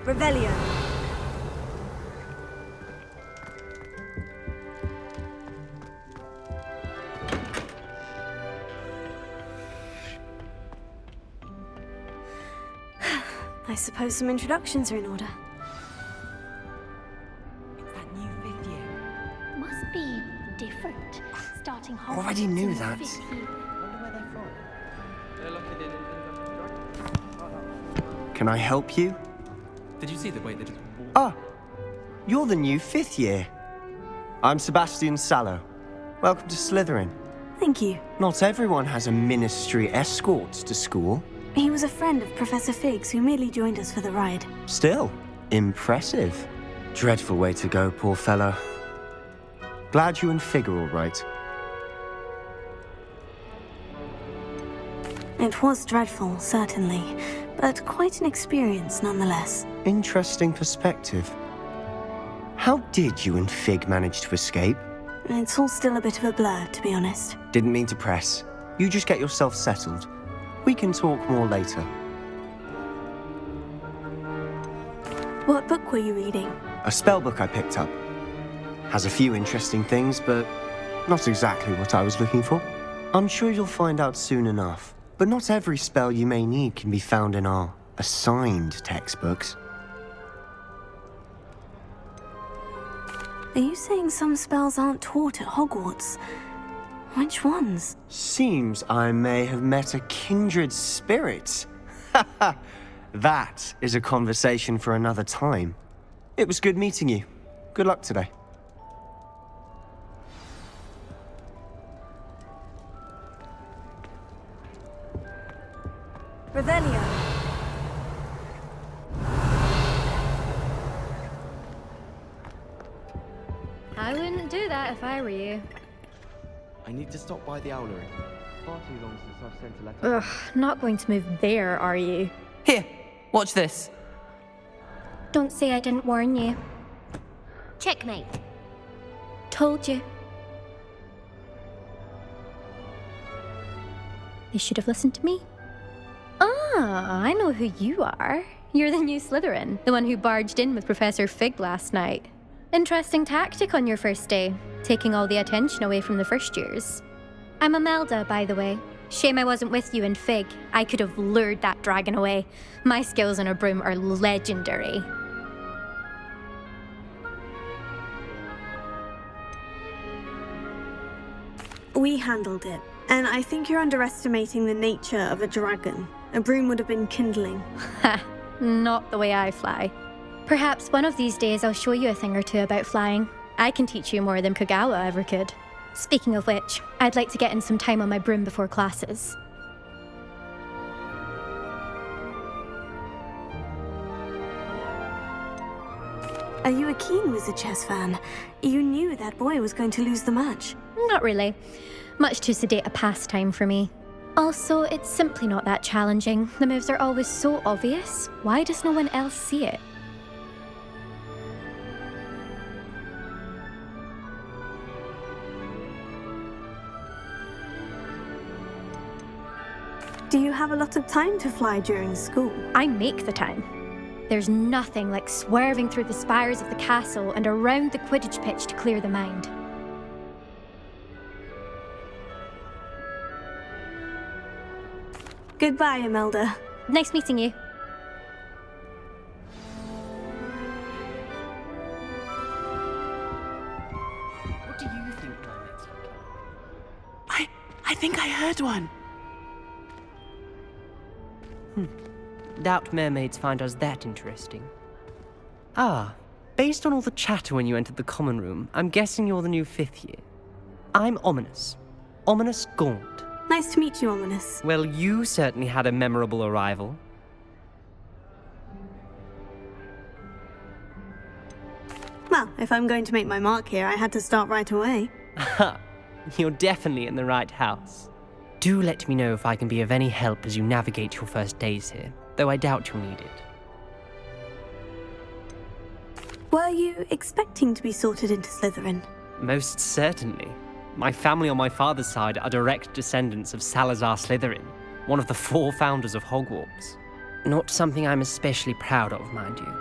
Revelio. I suppose some introductions are in order. It's that new fifth year. Must be different. Starting Hogwarts Already knew in the that. fifth year. Wonder where they're from. They're lucky they didn't think Can I help you? Did you see the way they just walked? Ah, you're the new fifth year. I'm Sebastian Sallow. Welcome to Slytherin. Thank you. Not everyone has a ministry escort to school. He was a friend of Professor Fig's who merely joined us for the ride. Still, impressive. Dreadful way to go, poor fellow. Glad you and Fig are all right. It was dreadful, certainly, but quite an experience nonetheless. Interesting perspective. How did you and Fig manage to escape? It's all still a bit of a blur, to be honest. Didn't mean to press. You just get yourself settled. We can talk more later. What book were you reading? A spell book I picked up. Has a few interesting things, but not exactly what I was looking for. I'm sure you'll find out soon enough. But not every spell you may need can be found in our assigned textbooks. Are you saying some spells aren't taught at Hogwarts? Which ones? Seems I may have met a kindred spirit. That is a conversation for another time. It was good meeting you. Good luck today. Revelio. I wouldn't do that if I were you. I need to stop by the owlery. Far too long since I've sent a letter. Ugh, not going to move there, are you? Here, watch this. Don't say I didn't warn you. Checkmate. Told you. You should have listened to me. Ah, I know who you are. You're the new Slytherin, the one who barged in with Professor Fig last night. Interesting tactic on your first day, taking all the attention away from the first years. I'm Imelda, by the way. Shame I wasn't with you in Fig. I could have lured that dragon away. My skills on a broom are legendary. We handled it, and I think you're underestimating the nature of a dragon. A broom would have been kindling. Ha, not the way I fly. Perhaps one of these days I'll show you a thing or two about flying. I can teach you more than Kagawa ever could. Speaking of which, I'd like to get in some time on my broom before classes. Are you a keen Wizard Chess fan? You knew that boy was going to lose the match. Not really. Much too sedate a pastime for me. Also, it's simply not that challenging. The moves are always so obvious. Why does no one else see it? Do you have a lot of time to fly during school? I make the time. There's nothing like swerving through the spires of the castle and around the Quidditch pitch to clear the mind. Goodbye, Imelda. Nice meeting you. What do you think mermaids look like? I think I heard one. Doubt mermaids find us that interesting. Ah, based on all the chatter when you entered the common room, I'm guessing you're the new fifth year. I'm Ominous. Ominous Gaunt. Nice to meet you, Ominous. Well, you certainly had a memorable arrival. Well, if I'm going to make my mark here, I had to start right away. Ha! You're definitely in the right house. Do let me know if I can be of any help as you navigate your first days here, though I doubt you'll need it. Were you expecting to be sorted into Slytherin? Most certainly. My family on my father's side are direct descendants of Salazar Slytherin, one of the 4 founders of Hogwarts. Not something I'm especially proud of, mind you.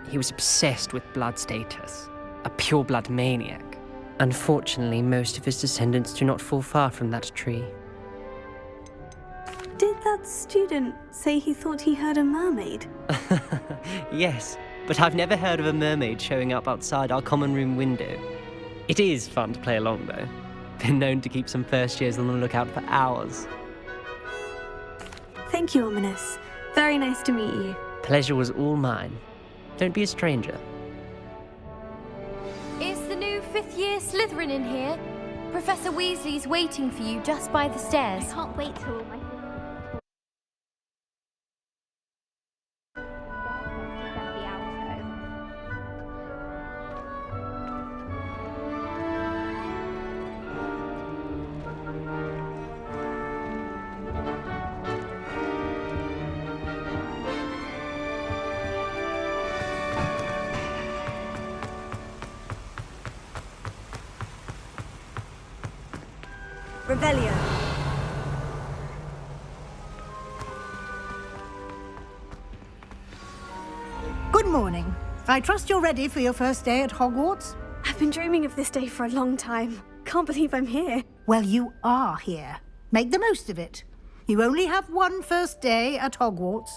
He was obsessed with blood status, a pure-blood maniac. Unfortunately, most of his descendants do not fall far from that tree. Did that student say he thought he heard a mermaid? Yes, but I've never heard of a mermaid showing up outside our common room window. It is fun to play along, though. Been known to keep some first years on the lookout for hours. Thank you, Ominous. Very nice to meet you. Pleasure was all mine. Don't be a stranger. Is the new fifth-year Slytherin in here? Professor Weasley's waiting for you just by the stairs. I can't wait till my Revelio. Good morning. I trust you're ready for your first day at Hogwarts? I've been dreaming of this day for a long time. Can't believe I'm here. Well, you are here. Make the most of it. You only have one first day at Hogwarts.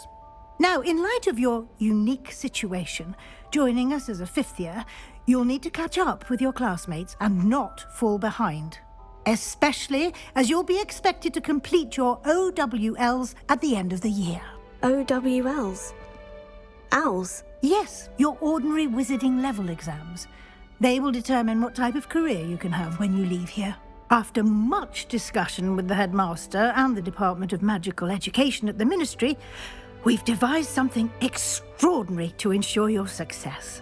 Now, in light of your unique situation, joining us as a fifth year, you'll need to catch up with your classmates and not fall behind. Especially as you'll be expected to complete your OWLs at the end of the year. OWLs? Owls? Yes, your ordinary wizarding level exams. They will determine what type of career you can have when you leave here. After much discussion with the headmaster and the Department of Magical Education at the Ministry, we've devised something extraordinary to ensure your success.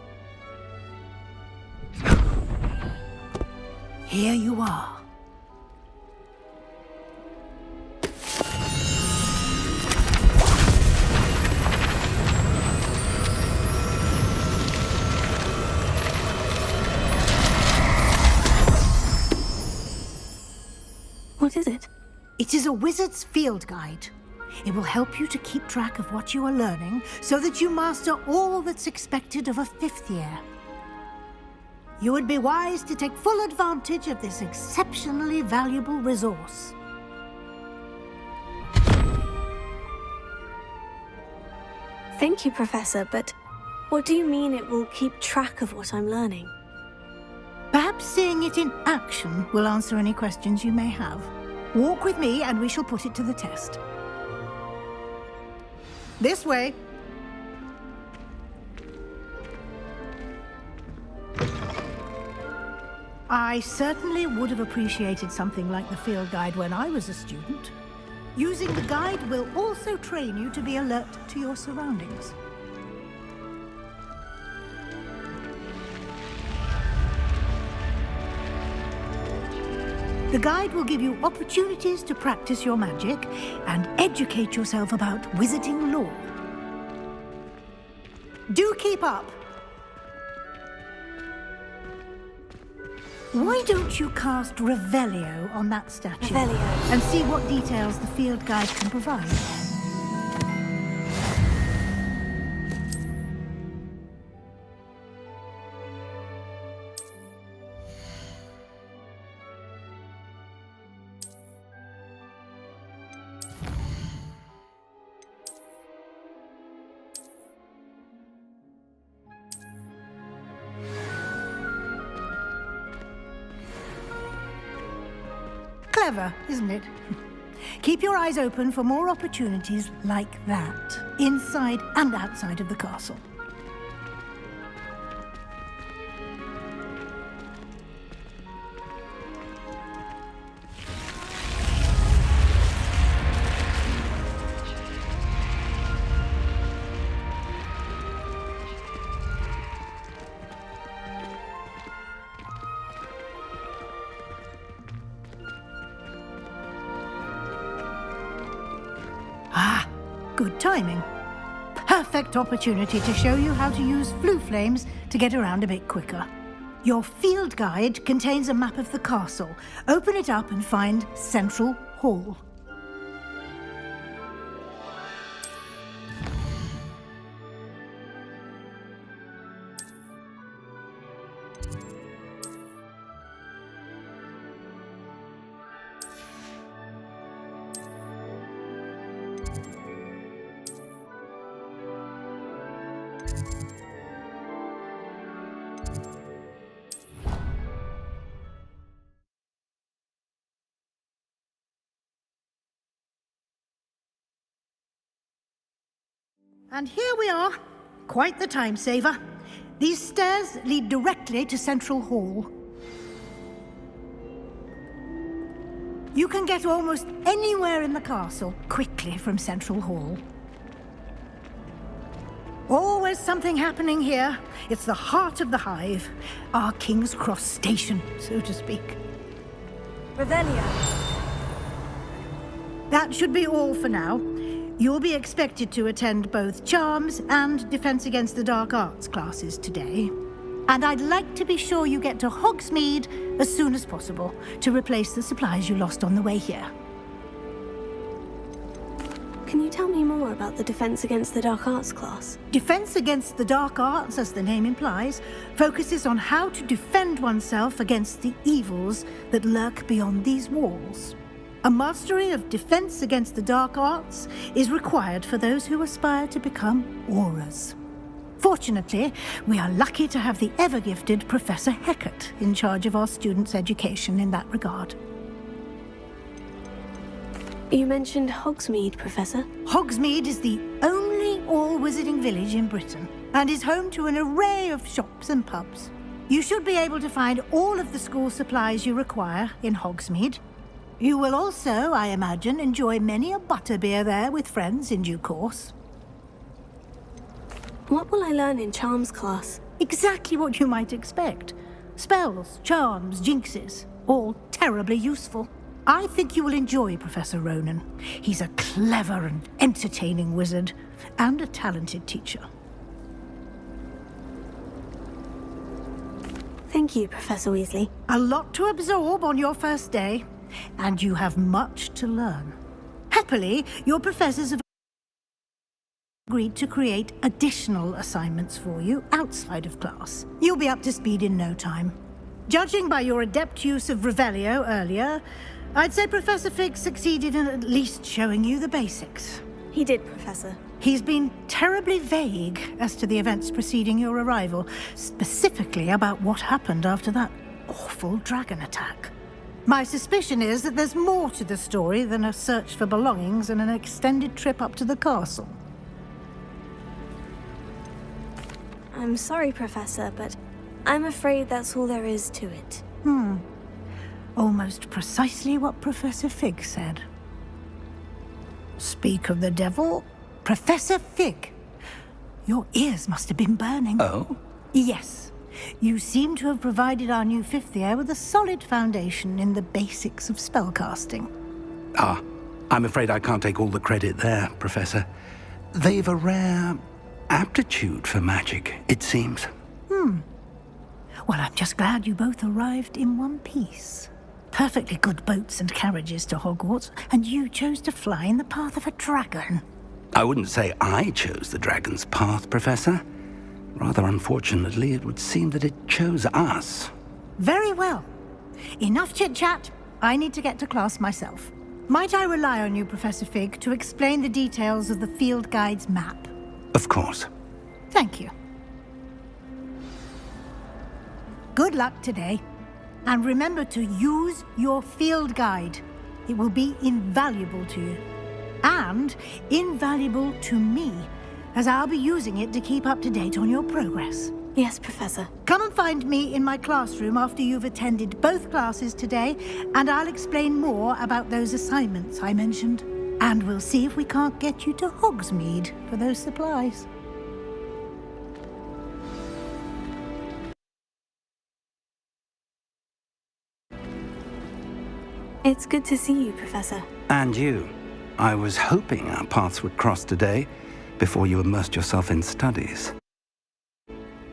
Here you are. What is it? It is a wizard's field guide. It will help you to keep track of what you are learning so that you master all that's expected of a fifth year. You would be wise to take full advantage of this exceptionally valuable resource. Thank you, Professor, but what do you mean it will keep track of what I'm learning? Perhaps seeing it in action will answer any questions you may have. Walk with me and we shall put it to the test. This way. I certainly would have appreciated something like the field guide when I was a student. Using the guide will also train you to be alert to your surroundings. The guide will give you opportunities to practice your magic and educate yourself about wizarding lore. Do keep up! Why don't you cast Revelio on that statue? Revelio. And see what details the field guide can provide. Clever, isn't it? Keep your eyes open for more opportunities like that, inside and outside of the castle. Ah, good timing. Perfect opportunity to show you how to use flue flames to get around a bit quicker. Your field guide contains a map of the castle. Open it up and find Central Hall. And here we are. Quite the time saver. These stairs lead directly to Central Hall. You can get almost anywhere in the castle quickly from Central Hall. Always something happening here. It's the heart of the hive. Our King's Cross station, so to speak. Revelio. That should be all for now. You'll be expected to attend both Charms and Defense Against the Dark Arts classes today. And I'd like to be sure you get to Hogsmeade as soon as possible to replace the supplies you lost on the way here. Can you tell me more about the Defense Against the Dark Arts class? Defense Against the Dark Arts, as the name implies, focuses on how to defend oneself against the evils that lurk beyond these walls. A mastery of Defense Against the Dark Arts is required for those who aspire to become Aurors. Fortunately, we are lucky to have the ever-gifted Professor Hecat in charge of our students' education in that regard. You mentioned Hogsmeade, Professor. Hogsmeade is the only all-wizarding village in Britain and is home to an array of shops and pubs. You should be able to find all of the school supplies you require in Hogsmeade. You will also, I imagine, enjoy many a butterbeer there with friends in due course. What will I learn in Charms class? Exactly what you might expect. Spells, charms, jinxes, all terribly useful. I think you will enjoy Professor Ronan. He's a clever and entertaining wizard, and a talented teacher. Thank you, Professor Weasley. A lot to absorb on your first day, and you have much to learn. Happily, your professors have agreed to create additional assignments for you outside of class. You'll be up to speed in no time. Judging by your adept use of Revelio earlier, I'd say Professor Fig succeeded in at least showing you the basics. He did, Professor. He's been terribly vague as to the events preceding your arrival, specifically about what happened after that awful dragon attack. My suspicion is that there's more to the story than a search for belongings and an extended trip up to the castle. I'm sorry, Professor, but I'm afraid that's all there is to it. Almost precisely what Professor Fig said. Speak of the devil, Professor Fig. Your ears must have been burning. Oh? Yes. You seem to have provided our new fifth year with a solid foundation in the basics of spellcasting. I'm afraid I can't take all the credit there, Professor. They've a rare aptitude for magic, it seems. Well, I'm just glad you both arrived in one piece. Perfectly good boats and carriages to Hogwarts, and you chose to fly in the path of a dragon. I wouldn't say I chose the dragon's path, Professor. Rather unfortunately, it would seem that it chose us. Very well. Enough chit-chat. I need to get to class myself. Might I rely on you, Professor Fig, to explain the details of the field guide's map? Of course. Thank you. Good luck today. And remember to use your field guide. It will be invaluable to you. And invaluable to me, as I'll be using it to keep up to date on your progress. Yes, Professor. Come and find me in my classroom after you've attended both classes today, and I'll explain more about those assignments I mentioned. And we'll see if we can't get you to Hogsmeade for those supplies. It's good to see you, Professor. And you. I was hoping our paths would cross today, before you immersed yourself in studies.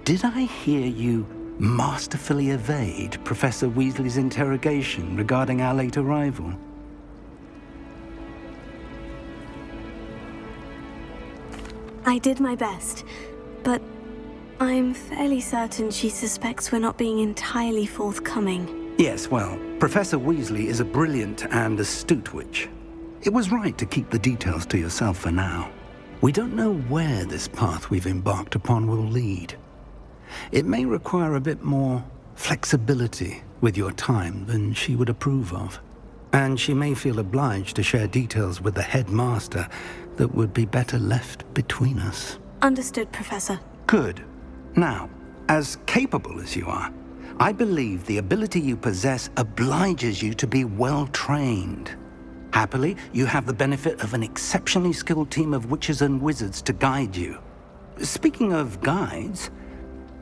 Did I hear you masterfully evade Professor Weasley's interrogation regarding our late arrival? I did my best, but I'm fairly certain she suspects we're not being entirely forthcoming. Yes, well, Professor Weasley is a brilliant and astute witch. It was right to keep the details to yourself for now. We don't know where this path we've embarked upon will lead. It may require a bit more flexibility with your time than she would approve of. And she may feel obliged to share details with the headmaster that would be better left between us. Understood, Professor. Good. Now, as capable as you are, I believe the ability you possess obliges you to be well trained. Happily, you have the benefit of an exceptionally skilled team of witches and wizards to guide you. Speaking of guides,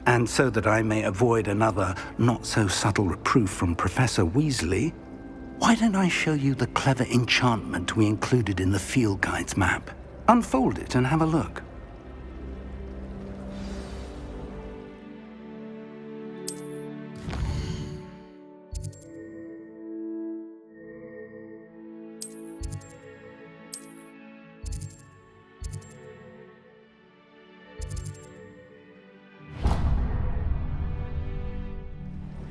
and so that I may avoid another not-so-subtle reproof from Professor Weasley, why don't I show you the clever enchantment we included in the field guide's map? Unfold it and have a look.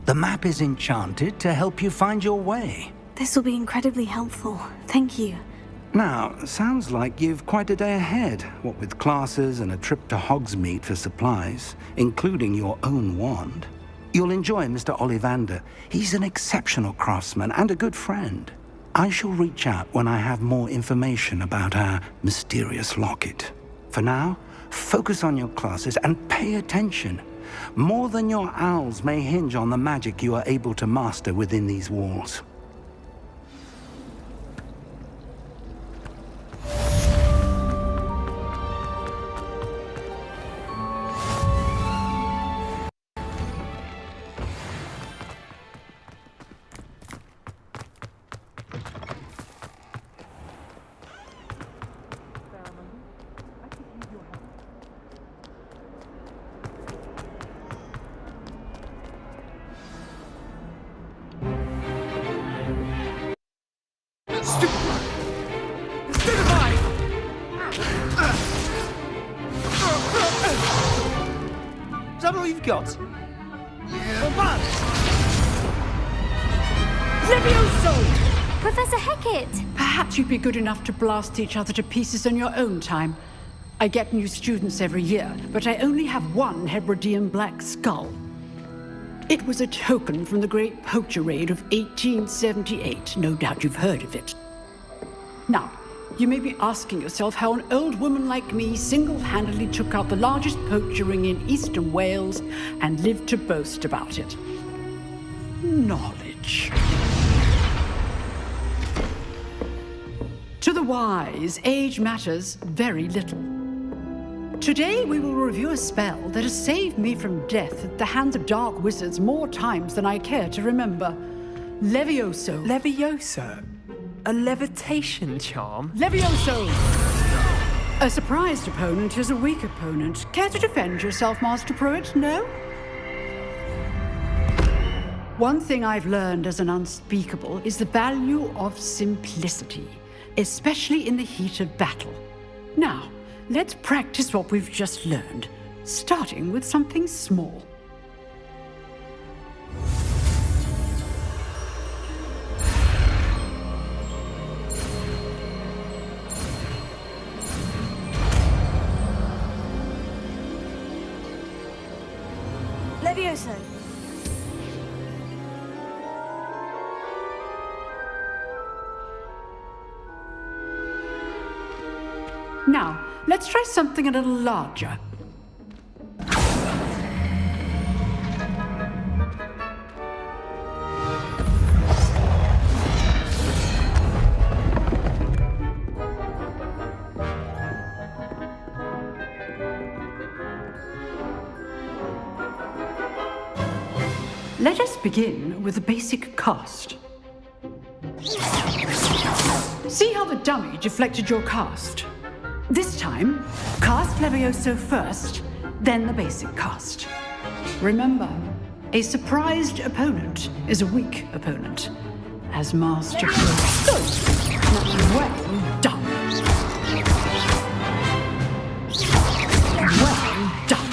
The map is enchanted to help you find your way. This will be incredibly helpful. Thank you. Now, sounds like you've quite a day ahead, what with classes and a trip to Hogsmeade for supplies, including your own wand. You'll enjoy Mr. Ollivander. He's an exceptional craftsman and a good friend. I shall reach out when I have more information about our mysterious locket. For now, focus on your classes and pay attention. More than your owls may hinge on the magic you are able to master within these walls. Is that all you've got? Levioso! Professor Hecat! Perhaps you'd be good enough to blast each other to pieces in your own time. I get new students every year, but I only have one Hebridean black skull. It was a token from the Great Poacher Raid of 1878. No doubt you've heard of it. Now, you may be asking yourself how an old woman like me single-handedly took out the largest poacher ring in eastern Wales and lived to boast about it. Knowledge. To the wise, age matters very little. Today we will review a spell that has saved me from death at the hands of dark wizards more times than I care to remember. Levioso. Levioso? A levitation charm? Levioso! A surprised opponent is a weak opponent. Care to defend yourself, Master Pruitt? No? One thing I've learned as an unspeakable is the value of simplicity, especially in the heat of battle. Now, let's practice what we've just learned, starting with something small. Levioso! Now, let's try something a little larger. Let us begin with the basic cast. See how the dummy deflected your cast? This time, cast Levioso first, then the basic cast. Remember, a surprised opponent is a weak opponent. As Master Pruitt. Well done. Well done.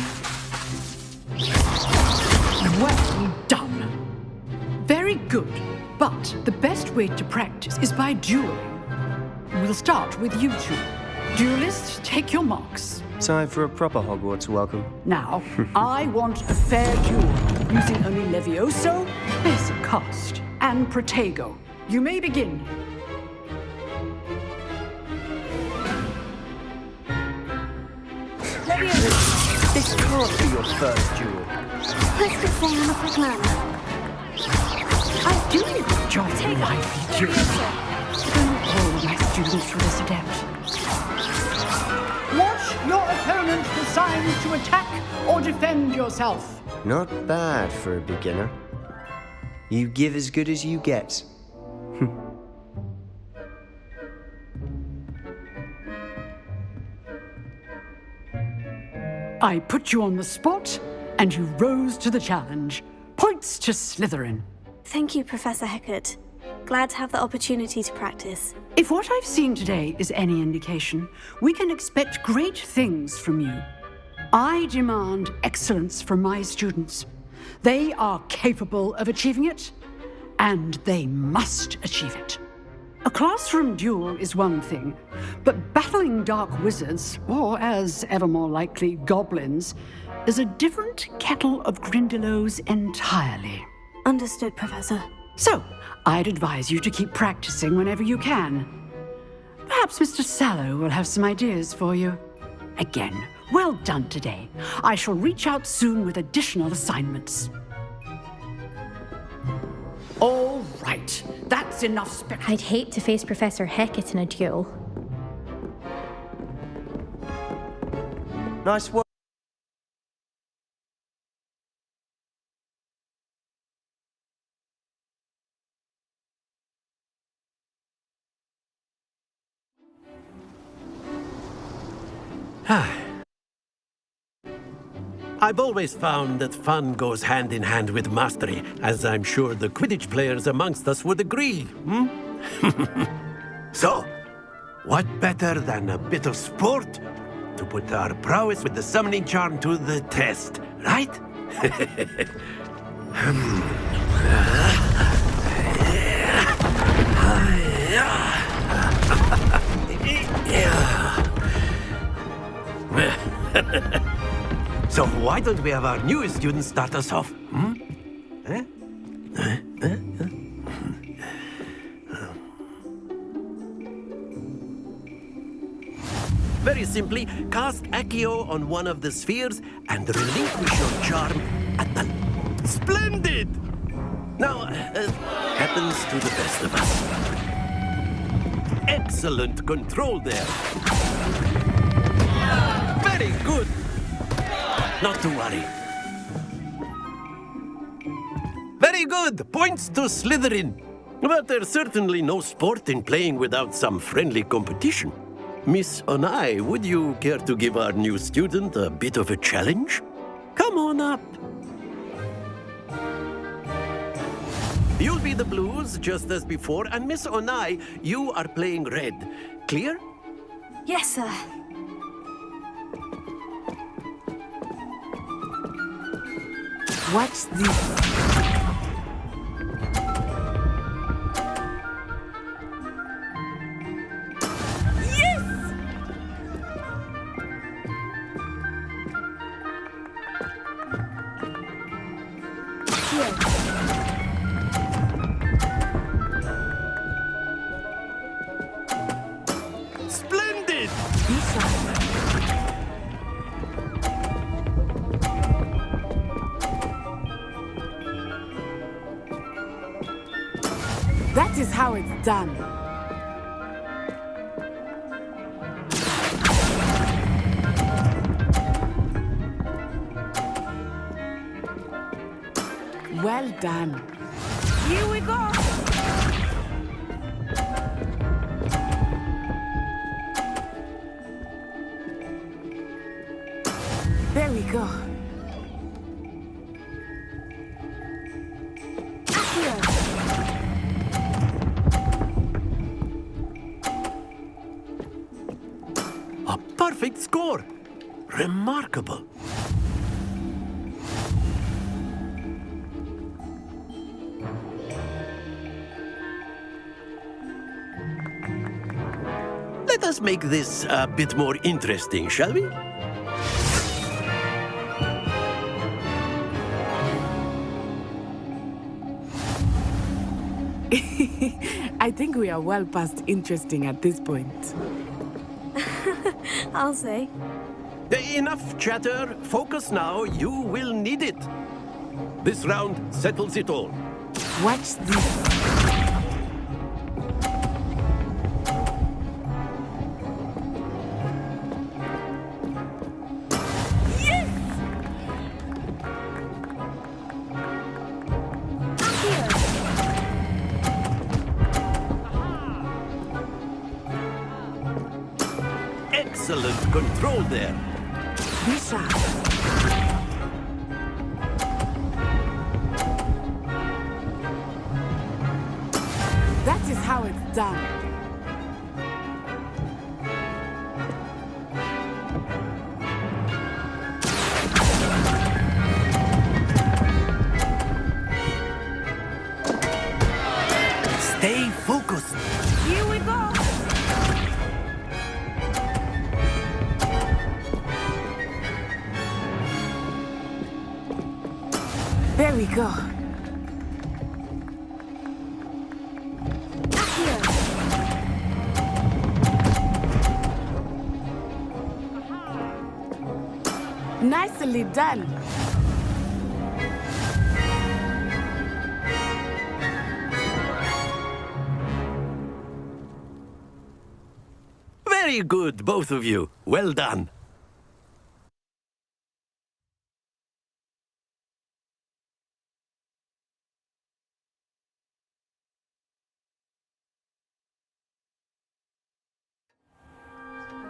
Well done. Very good. But the best way to practice is by dueling. We'll start with you two. Duelists, take your marks. Time for a proper Hogwarts welcome. Now, I want a fair duel, using only Levioso, basic cast, and Protego. you may begin. This can't be your first duel. Let's just say I'm a quick learner. I do enjoy lively duels. All my students for this adept. Watch your opponent decide to attack or defend yourself. Not bad for a beginner. You give as good as you get. I put you on the spot, and you rose to the challenge. Points to Slytherin. Thank you, Professor Hecat. Glad to have the opportunity to practice. If what I've seen today is any indication, we can expect great things from you. I demand excellence from my students. They are capable of achieving it, and they must achieve it. A classroom duel is one thing, but battling dark wizards, or as ever more likely, goblins, is a different kettle of Grindylows entirely. Understood, Professor. So, I'd advise you to keep practicing whenever you can. Perhaps Mr. Sallow will have some ideas for you. Again, well done today. I shall reach out soon with additional assignments. All right, that's enough spectacle. I'd hate to face Professor Hecat in a duel. Nice work. I've always found that fun goes hand in hand with mastery, as I'm sure the Quidditch players amongst us would agree, So, what better than a bit of sport to put our prowess with the summoning charm to the test, right? So why don't we have our newest student start us off? Very simply, cast Accio on one of the spheres and relinquish your charm at the... Splendid! Now, happens to the best of us. Excellent control there. Very good. Not to worry. Very good. Points to Slytherin. But there's certainly no sport in playing without some friendly competition. Miss Onai, would you care to give our new student a bit of a challenge? Come on up. You'll be the blues, just as before, and Miss Onai, you are playing red. Clear? Yes, sir. What's this? Splendid! That is how it's done. Well done. Here we go. There we go. Here. A perfect score. Remarkable. Let us make this a bit more interesting, shall we? I think we are well past interesting at this point. I'll say. Enough chatter. Focus now. You will need it. This round settles it all. Watch this. Excellent control there. Be sharp. That is how it's done. Stay focused. Here we go. There we go. Nicely done. Very good, both of you. Well done.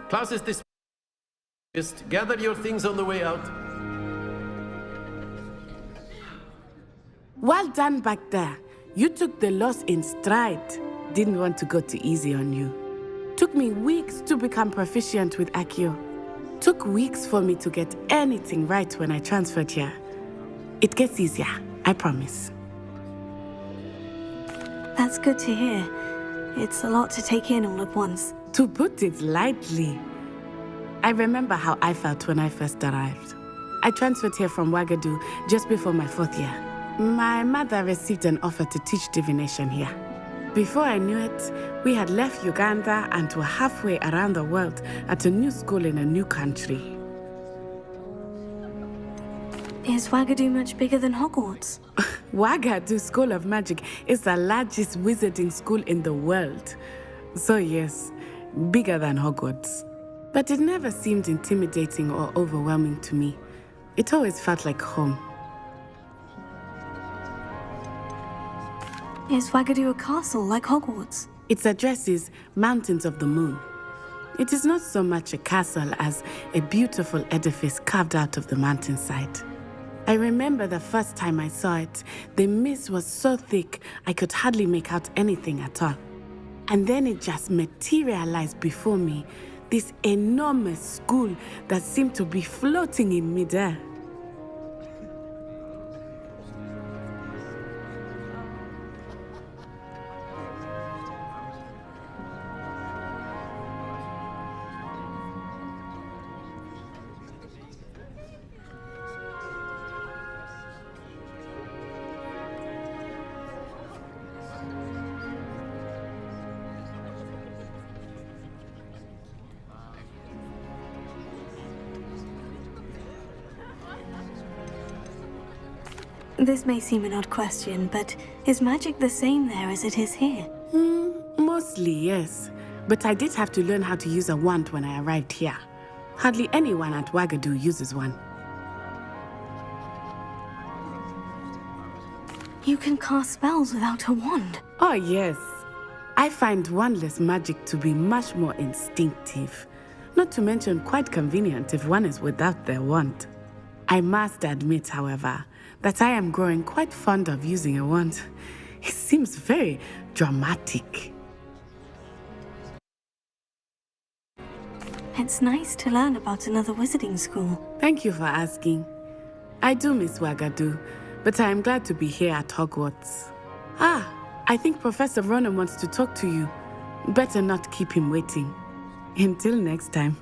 Class is dismissed. Just gather your things on the way out. Well done back there. You took the loss in stride. Didn't want to go too easy on you. Took me weeks to become proficient with Accio. Took weeks for me to get anything right when I transferred here. It gets easier, I promise. That's good to hear. It's a lot to take in all at once. To put it lightly, I remember how I felt when I first arrived. I transferred here from Ouagadougou just before my 4th year. My mother received an offer to teach divination here. Before I knew it, we had left Uganda and were halfway around the world at a new school in a new country. Is Ouagadougou much bigger than Hogwarts? Ouagadougou School of Magic is the largest wizarding school in the world. So yes, bigger than Hogwarts. But it never seemed intimidating or overwhelming to me. It always felt like home. Is Ouagadougou a castle like Hogwarts? Its address is Mountains of the Moon. It is not so much a castle as a beautiful edifice carved out of the mountainside. I remember the first time I saw it, the mist was so thick I could hardly make out anything at all. And then it just materialized before me, this enormous school that seemed to be floating in midair. This may seem an odd question, but is magic the same there as it is here? Mostly, yes. But I did have to learn how to use a wand when I arrived here. Hardly anyone at Ouagadougou uses one. You can cast spells without a wand. Oh, yes. I find wandless magic to be much more instinctive. Not to mention quite convenient if one is without their wand. I must admit, however, that I am growing quite fond of using a wand. It seems very dramatic. It's nice to learn about another wizarding school. Thank you for asking. I do miss Ouagadougou, but I am glad to be here at Hogwarts. I think Professor Ronan wants to talk to you. Better not keep him waiting. Until next time.